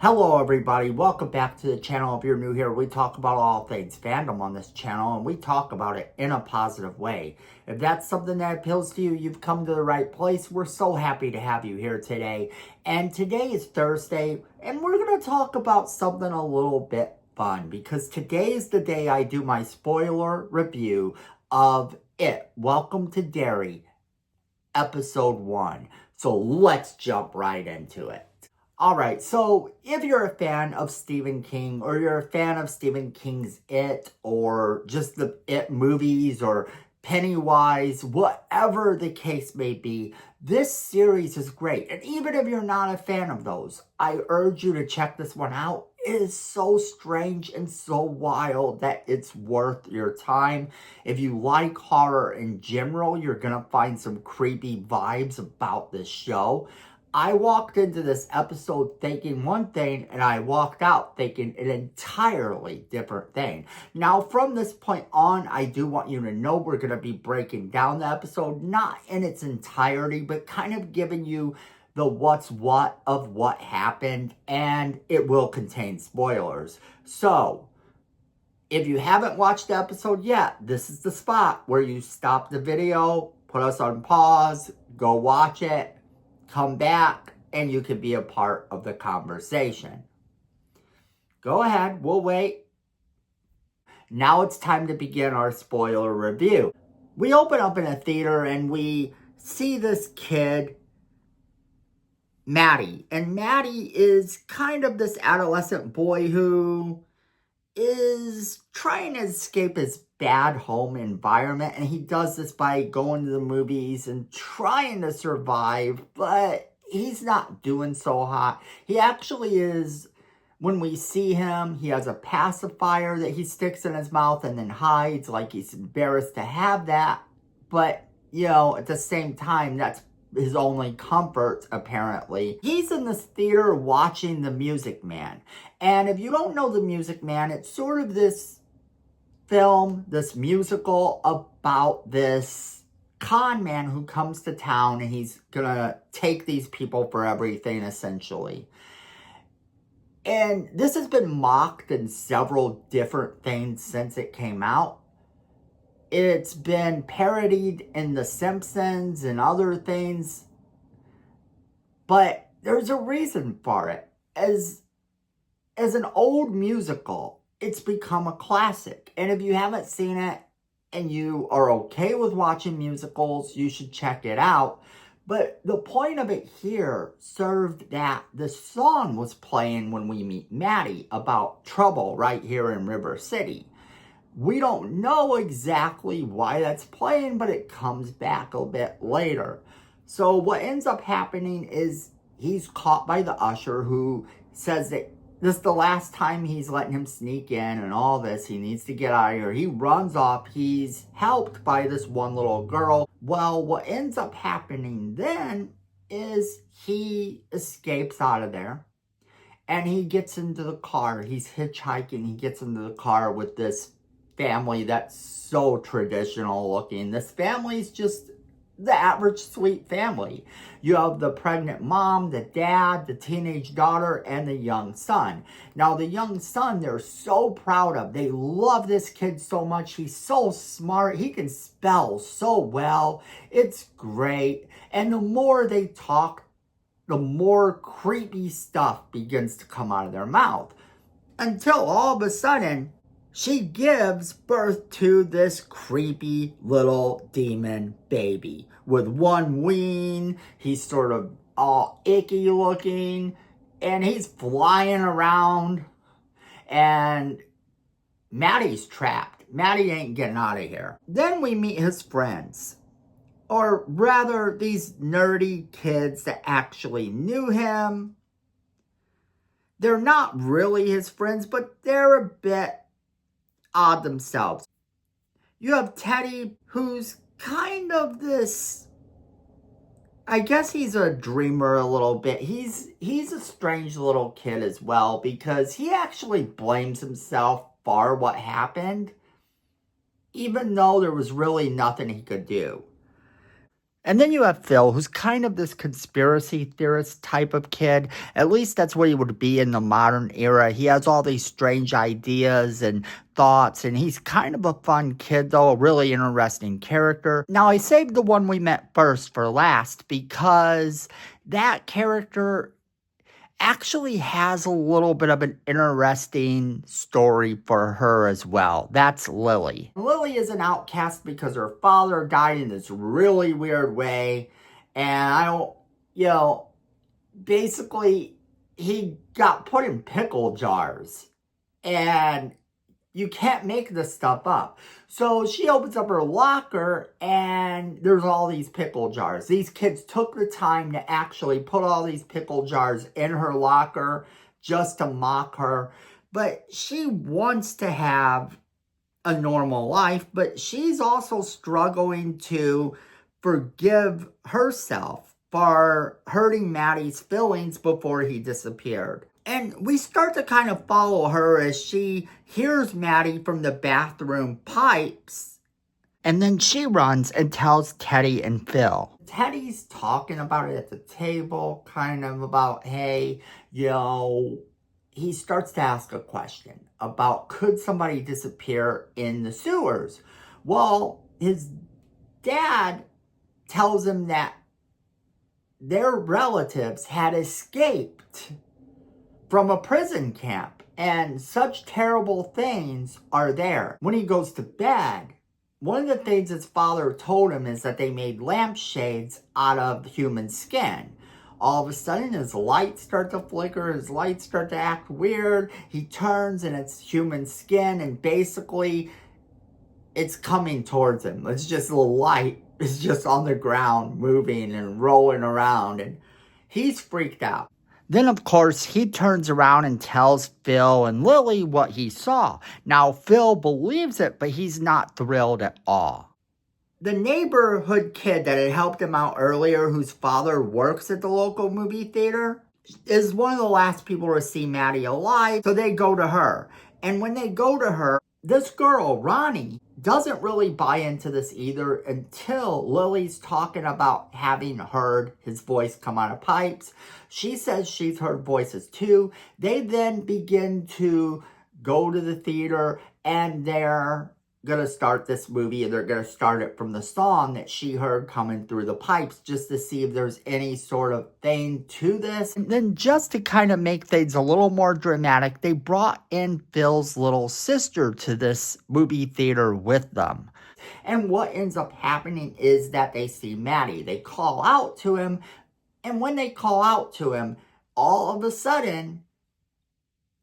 Hello everybody, welcome back to the channel. If you're new here, we talk about all things fandom on this channel, and we talk about it in a positive way. If that's something that appeals to you, you've come to the right place. We're so happy to have you here today. And today is Thursday, and we're going to talk about something a little bit fun, because today is the day I do my spoiler review of It, Welcome to Derry, Episode 1. So let's jump right into it. Alright, so if you're a fan of Stephen King, or you're a fan of Stephen King's It, or just the It movies, or Pennywise, whatever the case may be, this series is great. And even if you're not a fan of those, I urge you to check this one out. It is so strange and so wild that it's worth your time. If you like horror in general, you're going to find some creepy vibes about this show. I walked into this episode thinking one thing, and I walked out thinking an entirely different thing. Now, from this point on, I do want you to know we're going to be breaking down the episode, not in its entirety, but kind of giving you the what's what of what happened, and it will contain spoilers. So, if you haven't watched the episode yet, this is the spot where you stop the video, put us on pause, go watch it, come back, and you can be a part of the conversation. Go ahead, we'll wait. Now it's time to begin our spoiler review. We open up in a theater and we see this kid, Maddie. And Maddie is kind of this adolescent boy who is trying to escape his bad home environment, and he does this by going to the movies and trying to survive, but he's not doing so hot. He actually is, when we see him, he has a pacifier that he sticks in his mouth and then hides like he's embarrassed to have that, but you know, at the same time, that's his only comfort, apparently. He's in this theater watching The Music Man. And if you don't know The Music Man, it's sort of this film, this musical about this con man who comes to town, and he's gonna take these people for everything, essentially. And this has been mocked in several different things since it came out. It's been parodied in The Simpsons and other things, but there's a reason for it. As an old musical, it's become a classic. And if you haven't seen it and you are okay with watching musicals, you should check it out. But the point of it here served that the song was playing when we meet Maddie about trouble right here in River City. We don't know exactly why that's playing, but it comes back a bit later. So what ends up happening is he's caught by the usher, who says that this is the last time he's letting him sneak in and all this. He needs to get out of here. He runs off. He's helped by this one little girl. Well, what ends up happening then is he escapes out of there, and he gets into the car. He's hitchhiking. He gets into the car with this family that's so traditional looking. This family's just the average sweet family. You have the pregnant mom, the dad, the teenage daughter, and the young son. Now, the young son, they're so proud of. They love this kid so much. He's so smart. He can spell so well. It's great. And the more they talk, the more creepy stuff begins to come out of their mouth. Until all of a sudden, she gives birth to this creepy little demon baby with one wing. He's sort of all icky looking, and he's flying around, and Maddie's trapped. Maddie ain't getting out of here. Then we meet his friends, or rather these nerdy kids that actually knew him. They're not really his friends, but they're a bit odd themselves. You have Teddy, who's kind of this, I guess he's a dreamer a little bit. He's a strange little kid as well, because he actually blames himself for what happened, even though there was really nothing he could do. And then you have Phil, who's kind of this conspiracy theorist type of kid. At least that's what he would be in the modern era. He has all these strange ideas and thoughts, and he's kind of a fun kid, though, a really interesting character. Now, I saved the one we met first for last because that character actually has a little bit of an interesting story for her as well. That's Lily. Lily is an outcast because her father died in this really weird way. And basically, he got put in pickle jars. And you can't make this stuff up. So she opens up her locker and there's all these pickle jars. These kids took the time to actually put all these pickle jars in her locker just to mock her. But she wants to have a normal life, but she's also struggling to forgive herself for hurting Maddie's feelings before he disappeared. And we start to kind of follow her as she hears Maddie from the bathroom pipes. And then she runs and tells Teddy and Phil. Teddy's talking about it at the table, kind of about, hey, he starts to ask a question about could somebody disappear in the sewers? Well, his dad tells him that their relatives had escaped from a prison camp, and such terrible things are there. When he goes to bed, one of the things his father told him is that they made lampshades out of human skin. All of a sudden, his lights start to flicker, his lights start to act weird. He turns and it's human skin, and basically, it's coming towards him. It's just a light. It's just on the ground, moving and rolling around, and he's freaked out. Then, of course, he turns around and tells Phil and Lily what he saw. Now, Phil believes it, but he's not thrilled at all. The neighborhood kid that had helped him out earlier, whose father works at the local movie theater, is one of the last people to see Maddie alive, so they go to her. And when they go to her, this girl, Ronnie, doesn't really buy into this either until Lily's talking about having heard his voice come out of pipes. She says she's heard voices too. They then begin to go to the theater and they're going to start this movie, and they're going to start it from the song that she heard coming through the pipes just to see if there's any sort of thing to this. And then just to kind of make things a little more dramatic, they brought in Phil's little sister to this movie theater with them. And what ends up happening is that they see Maddie. They call out to him, and when they call out to him, all of a sudden,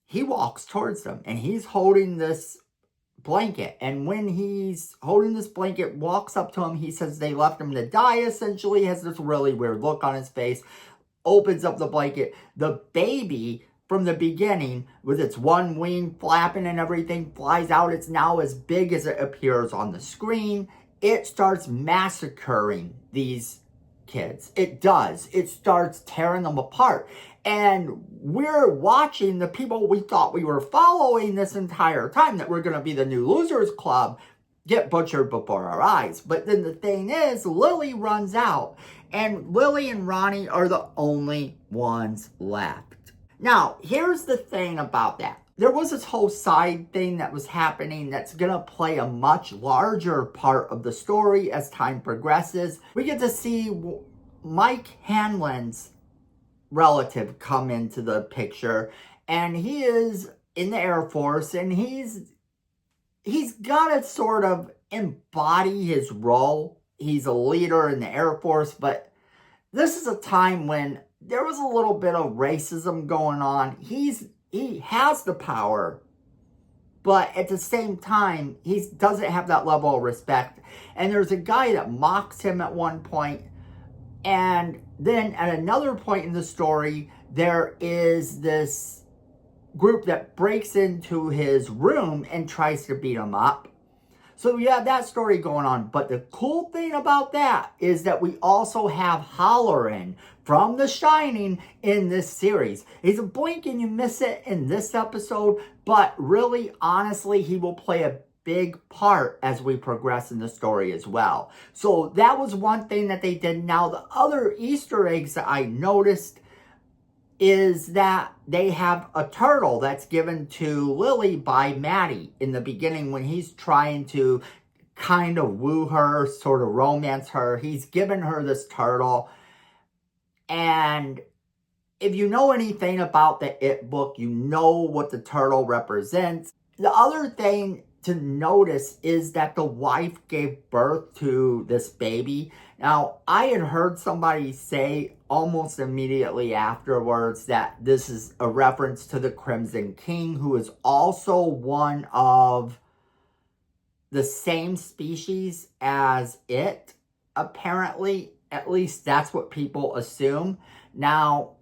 he walks towards them, and he's holding this blanket. And when he's holding this blanket, walks up to him, he says they left him to die, essentially, has this really weird look on his face, opens up the blanket. The baby, from the beginning, with its one wing flapping and everything, flies out. It's now as big as it appears on the screen. It starts massacring these kids. It does. It starts tearing them apart. And we're watching the people we thought we were following this entire time, that we're going to be the new Losers Club, get butchered before our eyes. But then the thing is, Lily runs out, and Lily and Ronnie are the only ones left. Now, here's the thing about that. There was this whole side thing that was happening that's going to play a much larger part of the story as time progresses. We get to see Mike Hanlon's relative come into the picture, and he is in the Air Force, and he's got to sort of embody his role. He's a leader in the Air Force, but this is a time when there was a little bit of racism going on. He has the power, but at the same time, he doesn't have that level of respect. And there's a guy that mocks him at one point. And then at another point in the story, there is this group that breaks into his room and tries to beat him up. So you have that story going on. But the cool thing about that is that we also have Halloran from The Shining in this series. He's a blink and you miss it in this episode, but really, honestly, he will play a big part as we progress in the story as well. So that was one thing that they did. Now, the other Easter eggs that I noticed is that they have a turtle that's given to Lily by Maddie in the beginning when he's trying to kind of woo her, sort of romance her. He's given her this turtle. And if you know anything about the It book, you know what the turtle represents. The other thing to notice is that the wife gave birth to this baby. Now, I had heard somebody say almost immediately afterwards that this is a reference to the Crimson King, who is also one of the same species as it, apparently. At least that's what people assume. Now,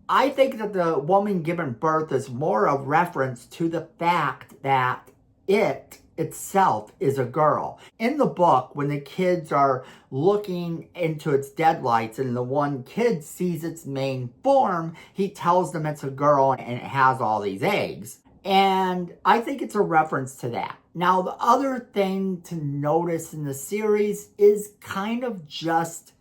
I think that the woman giving birth is more a reference to the fact that it itself is a girl. In the book, when the kids are looking into its deadlights and the one kid sees its main form, he tells them it's a girl and it has all these eggs. And I think it's a reference to that. Now, the other thing to notice in the series is kind of just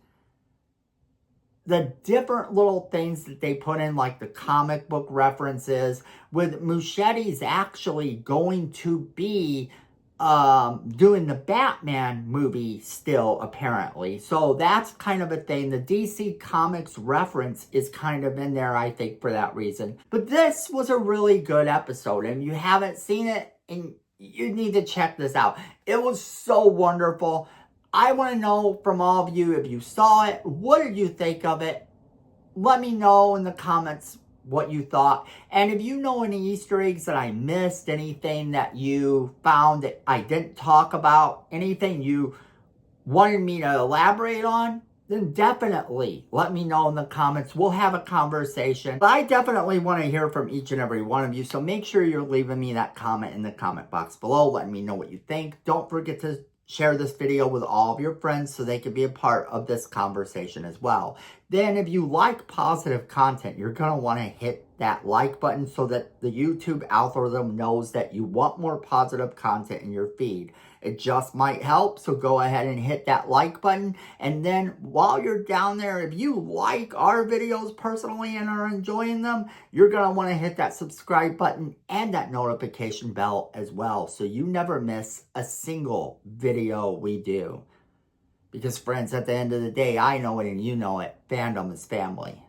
the different little things that they put in, like the comic book references, with Muschietti's actually going to be doing the Batman movie still, apparently. So that's kind of a thing. The DC Comics reference is kind of in there, I think, for that reason. But this was a really good episode, and if you haven't seen it, and you need to check this out. It was so wonderful. I want to know from all of you, if you saw it, what did you think of it? Let me know in the comments what you thought. And if you know any Easter eggs that I missed, anything that you found that I didn't talk about, anything you wanted me to elaborate on, then definitely let me know in the comments. We'll have a conversation. But I definitely want to hear from each and every one of you. So make sure you're leaving me that comment in the comment box below, letting me know what you think. Don't forget to share this video with all of your friends so they can be a part of this conversation as well. Then if you like positive content, you're going to want to hit that like button so that the YouTube algorithm knows that you want more positive content in your feed. It just might help, so go ahead and hit that like button. And then while you're down there, if you like our videos personally and are enjoying them, you're going to want to hit that subscribe button and that notification bell as well, so you never miss a single video we do. Because friends, at the end of the day, I know it and you know it, fandom is family.